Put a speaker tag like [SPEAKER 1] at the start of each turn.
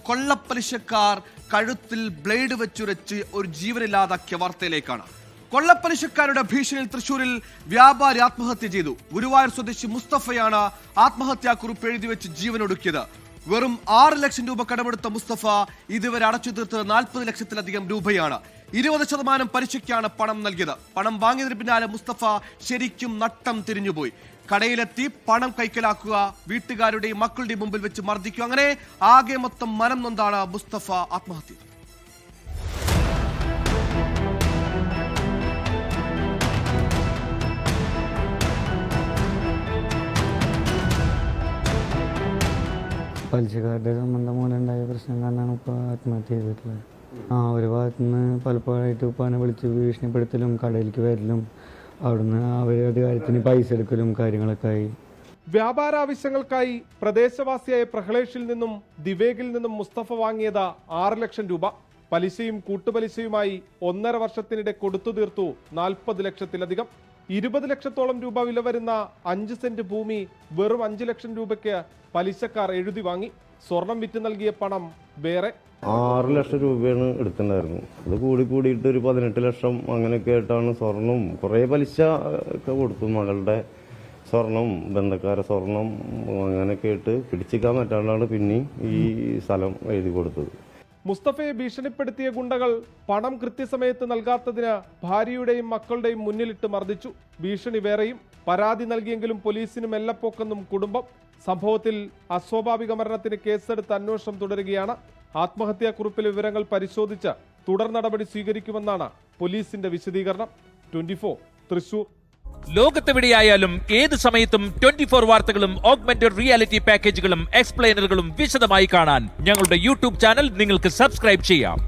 [SPEAKER 1] കൊള്ളപ്പലിശക്കാർ കഴുത്തിൽ ബ്ലേഡ് വെച്ചുരച്ച് ഒരു ജീവനില്ലാതാക്കിയ വാർത്തയിലേക്കാണ്. കൊള്ളപ്പലിശക്കാരുടെ ഭീഷണിയിൽ തൃശൂരിൽ വ്യാപാരി ആത്മഹത്യ ചെയ്തു. ഗുരുവായൂർ സ്വദേശി മുസ്തഫയാണ് ആത്മഹത്യാക്കുറിപ്പ് എഴുതി വെച്ച് ജീവനൊടുക്കിയത്. വെറും 6 ലക്ഷം രൂപ കടമെടുത്ത മുസ്തഫ ഇതുവരെ അടച്ചു തീർത്തത് 40 ലക്ഷത്തിലധികം രൂപയാണ്. 20% പലിശയ്ക്കാണ് പണം നൽകിയത്. പണം വാങ്ങിയതിന് പിന്നാലെ മുസ്തഫ ശരിക്കും നട്ടം തിരിഞ്ഞുപോയി. കടയിലെത്തി പണം കൈക്കലാക്കുക, വീട്ടുകാരുടെയും മക്കളുടെയും മുമ്പിൽ വെച്ച് മർദ്ദിക്കുക, അങ്ങനെ ആകെ മൊത്തം മനം നൊന്താണ് മുസ്തഫ ആത്മഹത്യ.
[SPEAKER 2] പലിശക്കാരുടെ സംബന്ധം മൂലമുണ്ടായ പ്രശ്നം കാരണമാണ് ഇപ്പോൾ ആത്മഹത്യ ചെയ്തിട്ടുള്ളത്. ഒരു ഭാഗത്തു നിന്ന് പലപ്പോഴായിട്ട് ഉപ്പാനെ വിളിച്ച് ഭീഷണിപ്പെടുത്തലും കടയിലേക്ക് വരലും അവിടുന്ന് അവരുടെ കാര്യത്തിന് പൈസ എടുക്കലും കാര്യങ്ങളൊക്കെ ആയി.
[SPEAKER 3] വ്യാപാര ആവശ്യങ്ങൾക്കായി പ്രദേശവാസിയായ പ്രഹ്ലേഷിൽ നിന്നും ദിവേഗിൽ നിന്നും മുസ്തഫ വാങ്ങിയത് 6 ലക്ഷം രൂപ. പലിശയും കൂട്ടുപലിശയുമായി 1.5 വർഷത്തിനിടെ കൊടുത്തു തീർത്തു 40 ലക്ഷത്തിലധികം. 20 ലക്ഷത്തോളം രൂപ വില വരുന്ന 5 സെന്റ് ഭൂമി വെറും 5 ലക്ഷം രൂപയ്ക്ക് പലിശക്കാർ എഴുതി വാങ്ങി. സ്വർണം വിറ്റ് നൽകിയ പണം വേറെ.
[SPEAKER 4] 6 ലക്ഷം രൂപയാണ് എടുത്തിട്ടുണ്ടായിരുന്നു. അത് കൂടിയിട്ട് ഒരു 18 ലക്ഷം അങ്ങനെയൊക്കെ ആയിട്ടാണ് സ്വർണം കുറേ പലിശ ഒക്കെ കൊടുത്തു. മകളുടെ സ്വർണം, ബന്ധക്കാരെ സ്വർണം അങ്ങനെയൊക്കെ ആയിട്ട് പിടിച്ചിക്കാൻ പറ്റാണ്ടാണ് പിന്നെ ഈ സ്ഥലം എഴുതി കൊടുത്തത്.
[SPEAKER 3] മുസ്തഫയെ ഭീഷണിപ്പെടുത്തിയ ഗുണ്ടകൾ പണം കൃത്യസമയത്ത് നൽകാത്തതിന് ഭാര്യയുടെയും മക്കളുടെയും മുന്നിലിട്ട് മർദ്ദിച്ചു. ഭീഷണി വേറെയും. പരാതി നൽകിയെങ്കിലും പോലീസിന് മെല്ലപ്പോക്കെന്നും കുടുംബം. സംഭവത്തിൽ അസ്വാഭാവിക മരണത്തിന് കേസെടുത്ത് അന്വേഷണം തുടരുകയാണ്. ആത്മഹത്യാക്കുറിപ്പിലെ വിവരങ്ങൾ പരിശോധിച്ച് തുടർ നടപടി സ്വീകരിക്കുമെന്നാണ് പോലീസിന്റെ വിശദീകരണം. 24 തൃശൂർ.
[SPEAKER 5] ലോകത്തെവിടെയായാലും ഏത് സമയത്തും 24 വാർത്തകളും ഓഗ്മെന്റഡ് റിയാലിറ്റി പാക്കേജുകളും എക്സ്പ്ലെയിനറുകളും വിശദമായി കാണാൻ ഞങ്ങളുടെ യൂട്യൂബ് ചാനൽ നിങ്ങൾക്ക് സബ്സ്ക്രൈബ് ചെയ്യാം.